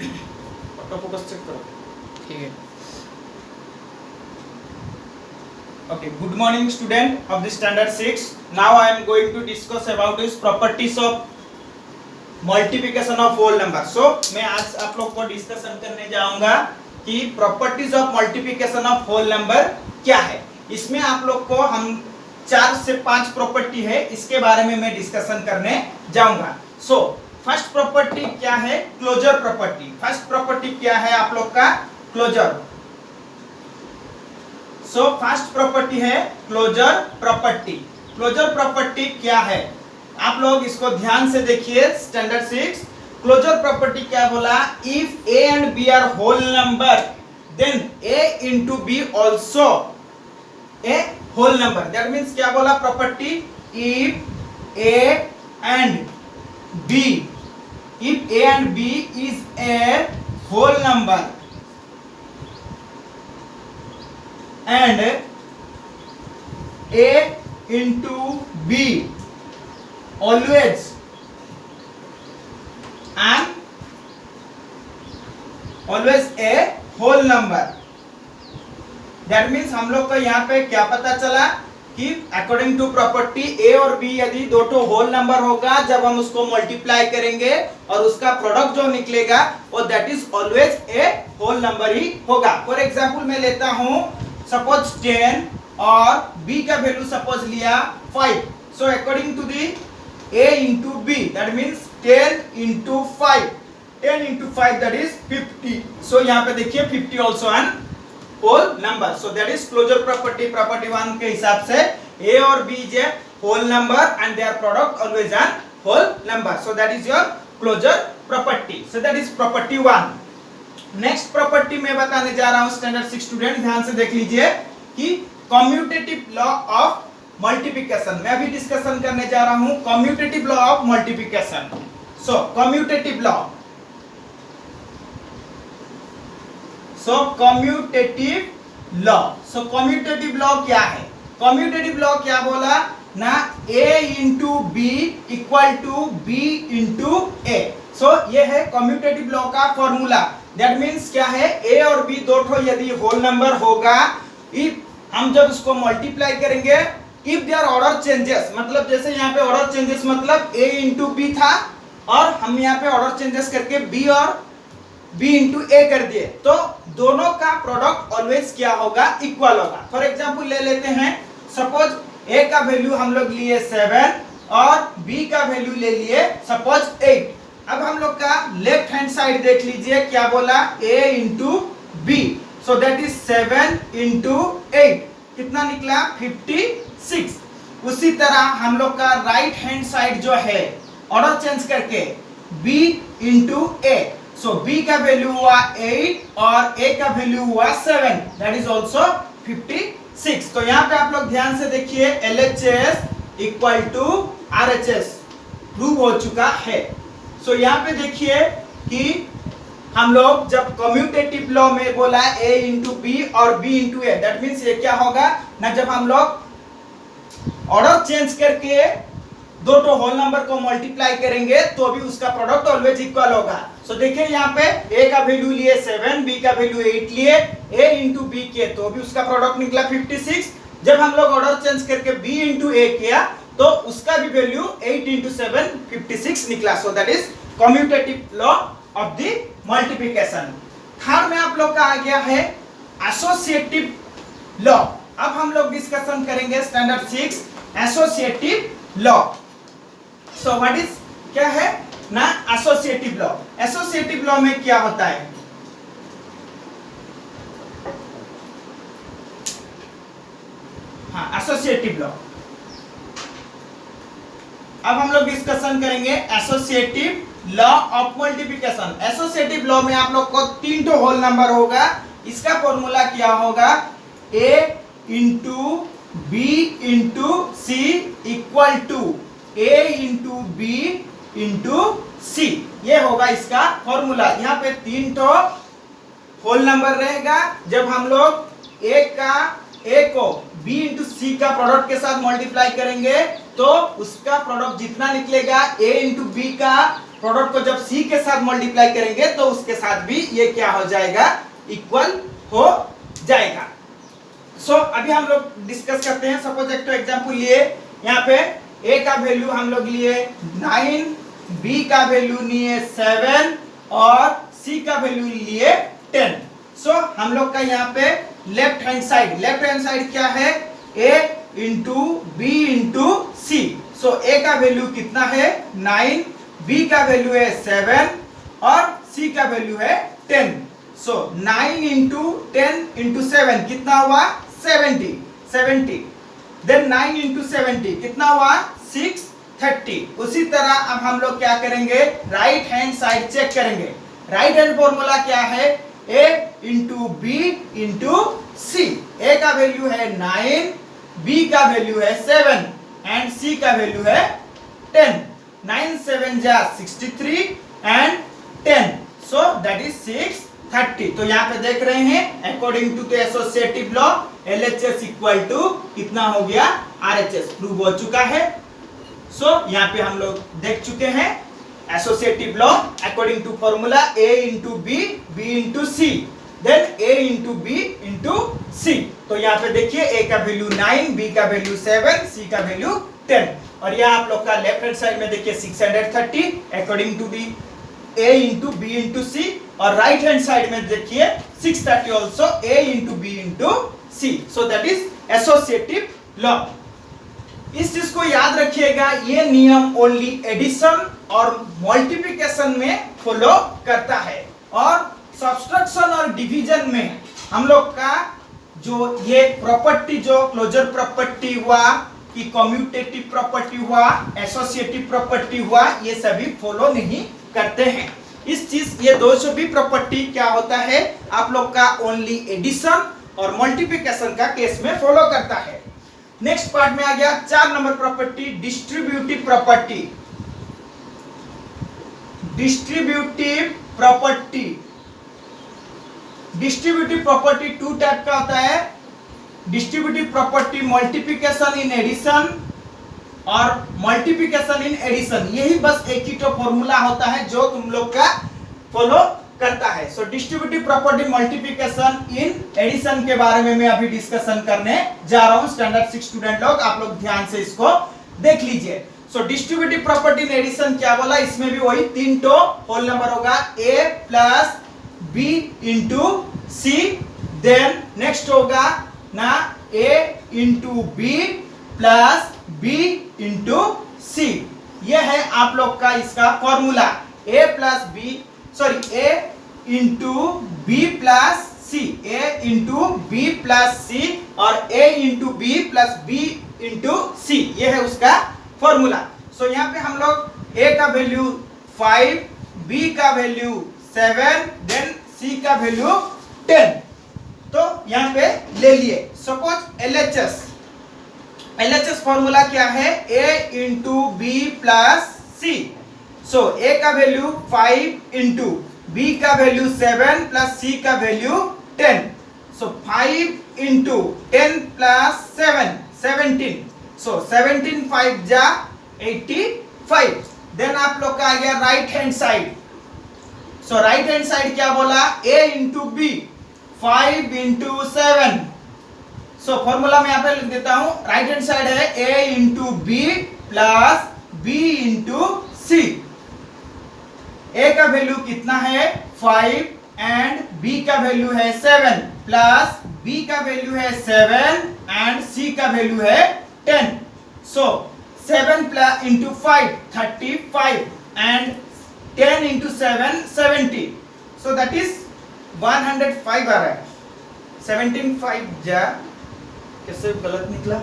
Auto focus check करो। ठीक है। Okay, good morning student of the standard 6. Now I am going to discuss about this properties of multiplication of whole number. So मैं आज आप लोग को discussion करने जाऊंगा कि properties of multiplication of whole number क्या है। इसमें आप लोग को हम 4 से 5 प्रॉपर्टी है, इसके बारे में मैं डिस्कशन करने जाऊंगा। सो फर्स्ट प्रॉपर्टी क्या है? Closure property. फर्स्ट प्रॉपर्टी क्या है आप लोग का? क्लोजर। सो फर्स्ट प्रॉपर्टी है क्लोजर प्रॉपर्टी। क्लोजर प्रॉपर्टी क्या है आप लोग इसको ध्यान से देखिए। स्टैंडर्ड 6 क्लोजर प्रॉपर्टी क्या बोला? If A and B are whole number then A into B also a whole number. That means क्या बोला property? If A and B, if A and B is a whole number and a into b always and always a whole number। that means हम लोग को यहाँ पे क्या पता चला कि अकॉर्डिंग टू प्रॉपर्टी a और b यदि दो तो होल नंबर होगा, जब हम उसको मल्टीप्लाई करेंगे और उसका प्रोडक्ट जो निकलेगा वो that is always a whole number ही होगा। फॉर एग्जांपल मैं लेता हूं सपोज 10 और b का वैल्यू सपोज लिया 5। So according to the a into b that means 10 into 5, 10 into 5 that is 50। So यहाँ पे देखिए 50 also an whole number. So that is closure property. Property 1 के हिसाब से a और b is a whole number and their product always an whole number. So that is your closure property. So that is property 1। Next property मैं बताने जा रहा हूं standard 6 student, ध्यान से देख लीजिए कि कम्यूटेटिव लॉ ऑफ मल्टीप्लिकेशन। मैं अभी डिस्कशन करने जा रहा हूं commutative law of multiplication. So commutative law, commutative law. So commutative law क्या है? कम्यूटेटिव लॉ क्या बोला ना? a into b equal to b into a. So ये है कम्यूटेटिव लॉ का फॉर्मूला। दैट मीन्स क्या है? a और b दो ठो यदि होल नंबर होगा, इफ हम जब उसको मल्टीप्लाई करेंगे, इफ देयर ऑर्डर चेंजेस, मतलब जैसे यहाँ पे ऑर्डर चेंजेस मतलब a इंटू बी था और हम यहाँ पे ऑर्डर चेंजेस करके b और b इंटू a कर दिए, तो दोनों का प्रोडक्ट ऑलवेज क्या होगा? इक्वल होगा। फॉर एग्जाम्पल ले लेते हैं सपोज a का वैल्यू हम लोग लिए 7 और b का वैल्यू ले लिए सपोज 8। अब हम लोग का लेफ्ट हैंड साइड देख लीजिए, क्या बोला? a into B. So that is 7 into 8 कितना निकला? 56। उसी तरह हम लोग का राइट हैंड साइड जो है ऑर्डर चेंज करके b into a। So b का वैल्यू हुआ 8 और a का वैल्यू हुआ 7, दैट इज ऑल्सो 56। तो यहाँ पे आप लोग ध्यान से देखिए LHS equal to RHS prove हो चुका है। सो यहाँ पे देखिए कि हम लोग जब कम्यूटेटिव लॉ में बोला a इंटू बी और b into A, that means ये क्या होगा ना? जब हम लोग ऑर्डर चेंज करके दो तो होल नंबर को मल्टीप्लाई करेंगे तो भी उसका प्रोडक्ट ऑलवेज इक्वल होगा। सो देखिए यहाँ पे a का वैल्यू लिए 7, b का वैल्यू 8 लिए, a इंटू बी किए तो भी उसका प्रोडक्ट निकला 56। जब हम लोग ऑर्डर चेंज करके b इंटू a किया तो उसका भी वैल्यू 8 इंटू 7 56 निकला। सो that is commutative law of the multiplication. Third में आप लोग का आ गया है एसोसिएटिव लॉ। अब हम लोग डिस्कशन करेंगे standard 6 associative law. So what is क्या है ना एसोसिएटिव लॉ? एसोसिएटिव लॉ में क्या होता है? हाँ, एसोसिएटिव लॉ। अब हम लोग डिस्कशन करेंगे associative law of multiplication. Associative law में आप लोग को 3 तो होल नंबर होगा, इसका फॉर्मूला क्या होगा? a into b into c equal to a into b into c, ये होगा इसका फॉर्मूला। यहाँ पे 3 तो होल नंबर रहेगा, जब हम लोग a को b इंटू सी का प्रोडक्ट के साथ मल्टीप्लाई करेंगे तो उसका प्रोडक्ट जितना निकलेगा a इंटू बी का प्रोडक्ट को जब सी के साथ मल्टीप्लाई करेंगे तो उसके साथ भी ये क्या हो जाएगा, इक्वल हो जाएगा। सो अभी हम लोग डिस्कस करते हैं। सपोज एक तो एग्जांपल लिए, यहाँ पे ए का वैल्यू हम लोग लिए 9, बी का वैल्यू लिए 7 और सी का वैल्यू लिए 10। सो हम लोग का यहाँ पे लेफ्ट हैंड साइड क्या है, ए इंटू बी इंटू सी। सो ए का वैल्यू कितना है 9, बी का वैल्यू है 7 और सी का वैल्यू है 10। सो 9 इंटू 10 इंटू 7 कितना हुआ 70। देन 9 इंटू 70 कितना हुआ 630। उसी तरह अब हम लोग क्या करेंगे, राइट हैंड साइड चेक करेंगे। राइट हैंड फॉर्मूला क्या है, ए इंटू बी इंटू सी। ए का वैल्यू है 9, बी का वैल्यू है 7 एंड सी का वैल्यू है 10। 9 7 जा 63 एंड 10, सो दैट इज 630। तो यहाँ पे देख रहे हैं according to the associative law LHS equal to कितना हो गया RHS, प्रूव हो चुका है। सो यहाँ पे हम लोग देख चुके हैं associative law according to formula A into b, b into c, then A into b into c. तो यहाँ पे देखिए A का वैल्यू 9, B का वैल्यू 7, C का वैल्यू 10 और यहाँ आप लोग का लेफ्ट हैंड साइड में देखिए 630 according to the A into b into c और राइट हैंड साइड में देखिए 630 also A into b into C. So that is associative law. इस चीज को याद रखिएगा, ये नियम ओनली एडिशन और मल्टीप्लिकेशन में फॉलो करता है और सब्सट्रैक्शन और डिवीजन में हम लोग का जो ये प्रॉपर्टी, जो क्लोजर प्रॉपर्टी हुआ कि कम्यूटेटिव प्रॉपर्टी हुआ, एसोसिएटिव प्रॉपर्टी हुआ, ये सभी फॉलो नहीं करते हैं। इस चीज ये दो सौ भी प्रॉपर्टी क्या होता है आप लोग का ओनली एडिशन और मल्टीप्लिकेशन का केस में फॉलो करता है। नेक्स्ट पार्ट में आ गया 4 number property, distributive property. Distributive property, distributive property 2 type का होता है। Distributive property multiplication in addition और मल्टीप्लिकेशन इन एडिशन, यही बस एक ही तो फॉर्मूला होता है जो तुम लोग का फॉलो करता है। So distributive property multiplication in addition के बारे में मैं अभी डिस्कशन करने जा रहा हूं। स्टैंडर्ड 6 स्टूडेंट लोग आप लोग ध्यान से इसको देख लीजिए। So distributive property in addition क्या बोला, इसमें भी वही 3 तो होल नंबर होगा, a plus b into c, then next होगा ना a into B plus b into c. ये है आप लोग का इसका formula, a plus b, sorry a into B plus c, a into B plus c और a into B plus b into c, ये है उसका फॉर्मूला। सो यहाँ पे हम लोग a का वैल्यू 5, b का वैल्यू 7, देन c का वैल्यू 10 तो यहाँ पे ले लिए। सपोज LHS फॉर्मूला क्या है, a into B plus C. So a का वैल्यू 5 इंटू b का वैल्यू 7 प्लस c का value 10। So 5 into 10 plus 7 17। So 17 5 जा 85। देन आप लोग का आ गया right hand side. So right hand side क्या बोला, a into B 5 into 7। So formula मैं यहाँ पे लिख देता हूं, राइट हैंड साइड है a into B plus b into C. a का वैल्यू कितना है 5 एंड b का वैल्यू है 7 प्लस b का वैल्यू है 7 एंड c का वैल्यू है 10। सो 7 plus into 5 35 and 10 into 7 70। So that is 105 आ रहा है। 17 5 जा कैसे गलत निकला,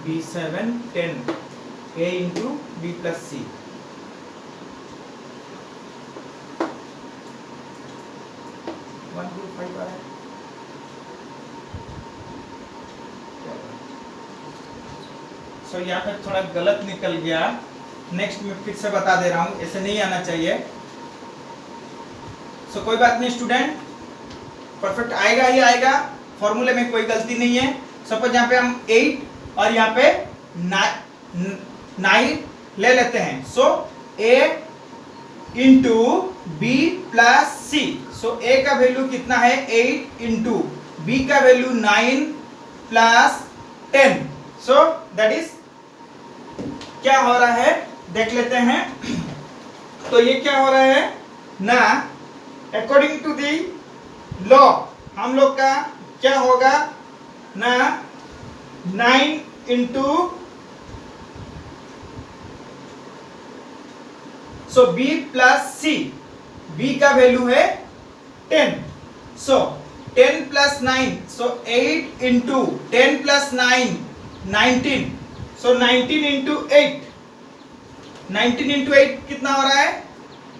B7 10 a into b plus c। 1 2 5 आ रहा है। सो यहाँ पे थोड़ा गलत निकल गया, नेक्स्ट में फिर से बता दे रहा हूँ, ऐसे नहीं आना चाहिए। सो कोई बात नहीं स्टूडेंट, परफेक्ट आएगा ही आएगा, फॉर्मूले में कोई गलती नहीं है। सपोज यहाँ पे हम 8 और यहाँ पे 9 ले लेते हैं। So a into B plus C. So a का वैल्यू कितना है 8 इंटू बी का value 9 plus 10। So that is क्या हो रहा है देख लेते हैं। तो ये क्या हो रहा है ना, अकॉर्डिंग टू दी लॉ हम लोग का क्या होगा ना, 9 इंटू सो b प्लस सी, b का वैल्यू है 10। सो 10 प्लस 9, सो 8 इंटू 10 प्लस 9 19। सो 19 इंटू 8, 19 इंटू 8 कितना हो रहा है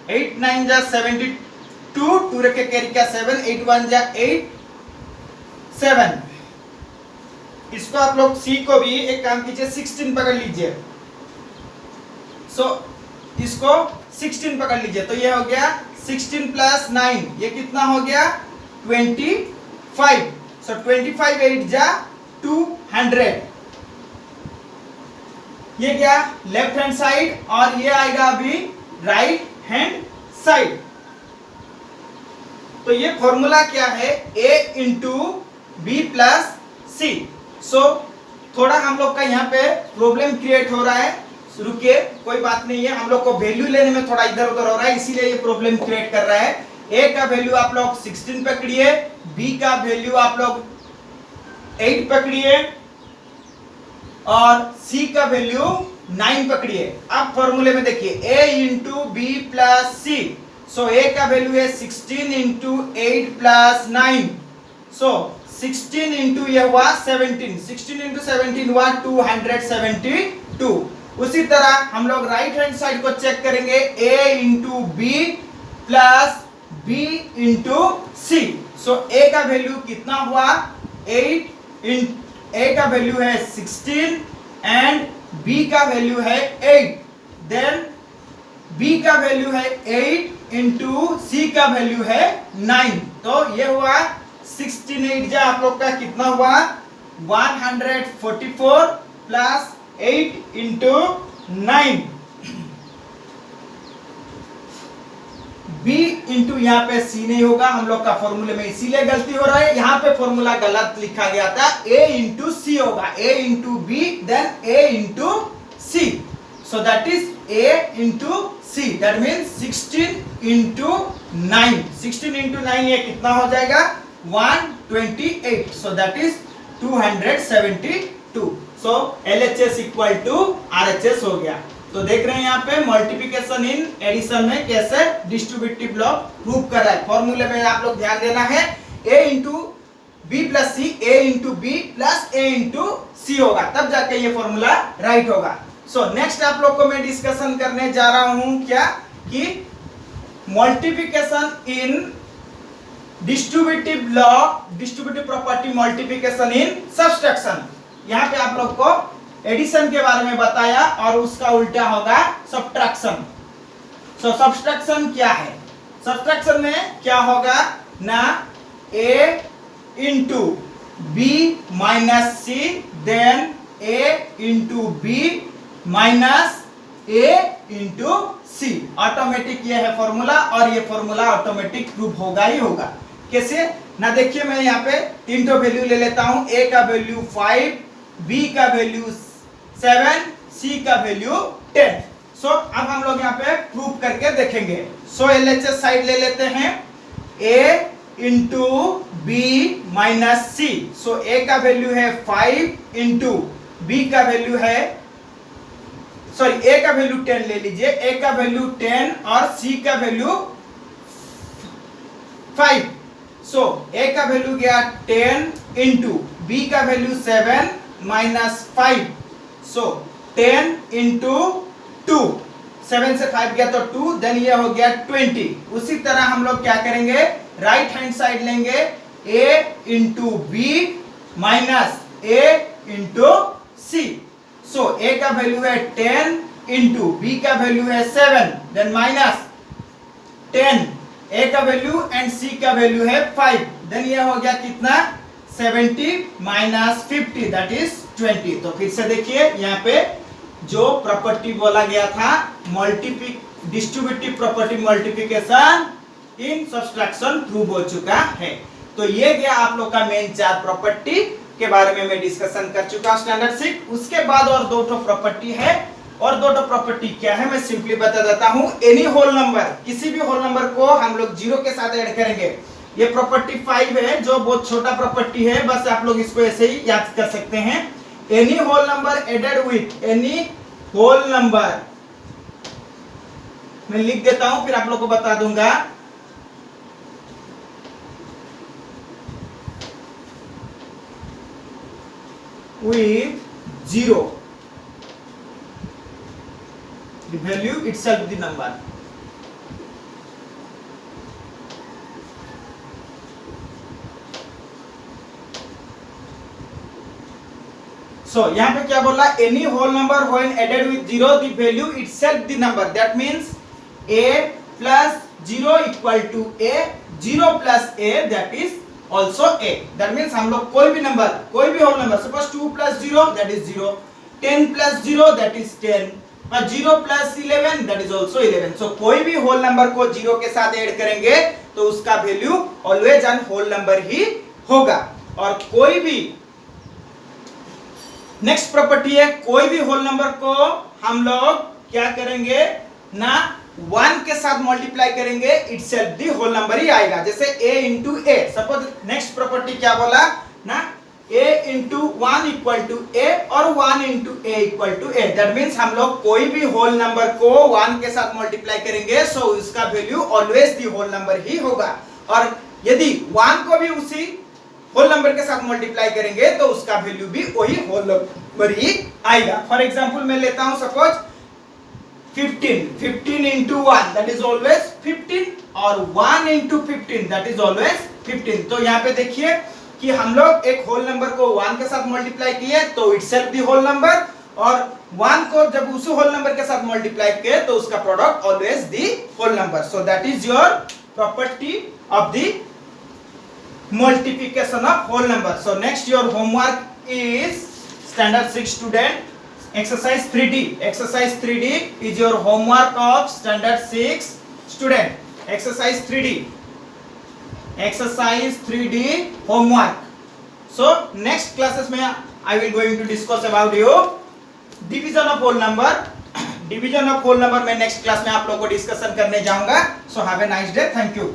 8 9 जा 72, 2 रखे कैरी का 7, 8 1 जा 8 7। इसको आप लोग सी को भी एक काम कीजिए 16 पकड़ लीजिए। सो इसको 16 पकड़ लीजिए, तो ये हो गया 16 प्लस 9, ये कितना हो गया 25। सो 25 8 जा 200, ये क्या लेफ्ट हैंड साइड और ये आएगा अभी राइट हैंड साइड। तो ये फॉर्मूला क्या है a into B plus C. सो थोड़ा हम लोग का यहाँ पे प्रॉब्लम क्रिएट हो रहा है, रुकिए कोई बात नहीं है, हम लोग को वैल्यू लेने में थोड़ा इधर उधर हो रहा है, इसीलिए ये प्रॉब्लम क्रिएट कर रहा है। a का वैल्यू आप लोग 16 पकड़िए, b का वैल्यू आप लोग 8 पकड़िए और c का वैल्यू 9 पकड़िए। अब फॉर्मूले में देखिए a into B plus C. So a का वैल्यू है 16 इंटू 8 प्लस 9। सो 16 इंटू ये हुआ 17, 16 इंटू 17 हुआ 272। उसी तरह हम लोग राइट हैंड साइड को चेक करेंगे, a into B plus b into C. So a का वैल्यू कितना हुआ 8 a का वैल्यू है 16 एंड b का वैल्यू है 8, देन b का वैल्यू है 8 इंटू c का वैल्यू है 9। तो ये हुआ 16 जा आप लोग का कितना हुआ 144 प्लस 8 इंटू 9, b इंटू यहाँ पे c नहीं होगा, हम लोग का फॉर्मूले में इसीलिए गलती हो रहा है, यहाँ पे फॉर्मूला गलत लिखा गया था, a इंटू सी होगा, a into B then a into C. So that is a into C, that means 16 into 9, 16 into 9 ये कितना हो जाएगा 128। So that is 272। सो LHS इक्वल टू RHS हो गया। तो देख रहे हैं यहाँ पे मल्टीप्लिकेशन इन एडिशन में कैसे डिस्ट्रीब्यूटिव लॉ प्रूव कर रहा है। फॉर्मूले में आप लोग ध्यान देना है, a into B plus c, a into B plus a into सी होगा, तब जाके ये फॉर्मूला राइट होगा। सो नेक्स्ट आप लोग को मैं डिस्कशन करने जा रहा हूं क्या कि multiplication in distributive law, distributive property multiplication in subtraction. यहाँ पे आप लोग को एडिशन के बारे में बताया और उसका उल्टा होगा सब्ट्रैक्शन। सो सब्ट्रैक्शन क्या है, सब्ट्रैक्शन में क्या होगा ना a into B minus C then a into B minus a into C. Automatic ये है फॉर्मूला और ये फॉर्मूला ऑटोमेटिक प्रूफ होगा ही होगा। कैसे ना, देखिए मैं यहाँ पे 3 तो वैल्यू ले लेता हूँ, a का वैल्यू 5, b का वैल्यू 7, c का वैल्यू 10। सो अब हम लोग यहाँ पे प्रूफ करके देखेंगे। सो LHS साइड ले लेते हैं, a into B minus C. So a का वैल्यू है 5 इंटू बी का वैल्यू है, सॉरी a का वैल्यू 10 ले लीजिए, a का वैल्यू 10 और c का वैल्यू 5। सो a का वैल्यू गया 10 इंटू b का वैल्यू 7 माइनस 5। सो 10 इंटू 2, 7 से 5 गया तो 2, देन ये हो गया 20। उसी तरह हम लोग क्या करेंगे, राइट हैंड साइड लेंगे, a into B minus a into C. So a का वैल्यू है 10 इंटू b का वैल्यू है 7, देन माइनस 10 a का वैल्यू एंड c का वैल्यू है 5, देन ये हो गया कितना 70 माइनस 50 दैट इज 20। तो फिर से देखिए यहाँ पे जो प्रॉपर्टी बोला गया था distributive property multiplication in subtraction prove हो चुका है। तो ये गया आप लोग का मेन 4 प्रॉपर्टी के बारे में मैं डिस्कशन कर चुका स्टैंडर्ड 6। उसके बाद और 2 प्रॉपर्टी है, और 2 प्रॉपर्टी क्या है मैं सिंपली बता देता हूं। एनी होल नंबर, किसी भी होल नंबर को हम लोग 0 के साथ ऐड करेंगे। ये प्रॉपर्टी 5 है जो बहुत छोटा प्रॉपर्टी है, बस आप लोग इसको ऐसे ही याद कर सकते हैं। Any whole number added with any whole number, मैं लिख देता हूं फिर आप लोग को बता दूंगा। with 0, the value itself the number। So यहाँ पे क्या बोला, any whole number when added with 0 the value itself the number, that means a plus 0 equal to a, 0 plus a that is also a, that means हम लोग कोई भी number, कोई भी whole number, suppose 2 plus 0 that is 0, 10 plus 0 that is 10, और 0 plus 11 that is also 11। so कोई भी whole number को 0 के साथ ऐड करेंगे तो उसका value always an whole number ही होगा। और कोई भी नेक्स्ट प्रॉपर्टी है, कोई भी होल नंबर को हम लोग क्या करेंगे ना 1 के साथ मल्टीप्लाई करेंगे, इटसेल्फ दी होल नंबर ही आएगा। जैसे a into A, suppose next property क्या बोला ना a into 1 equal to a और 1 into a equal to a, that means हम लोग कोई भी होल नंबर को 1 के साथ मल्टीप्लाई करेंगे सो उसका value always the whole number ही होगा। और यदि 1 को भी उसी होल नंबर के साथ मल्टीप्लाई करेंगे तो उसका वैल्यू भी वही होल नंबर ही आएगा। फॉर एग्जांपल मैं लेता हूं suppose 15 into 1 that is always 15 और 1 into 15 that is always 15। तो यहाँ पे देखिए कि हम लोग एक होल नंबर को 1 के साथ मल्टीप्लाई किए तो इटसेल्फ दी होल नंबर, और 1 को जब उसी होल नंबर के साथ मल्टीप्लाई किए तो उसका product always the whole number. So that is your property of the multiplication of whole number। so next your homework is standard 6 student exercise 3D। exercise 3D is your homework of standard 6 student। exercise 3D, exercise 3D homework। so next classes में I will going to discuss about you division of whole number। division of whole number में next class में आप लोगों को discussion करने जाऊंगा। so have a nice day, thank you।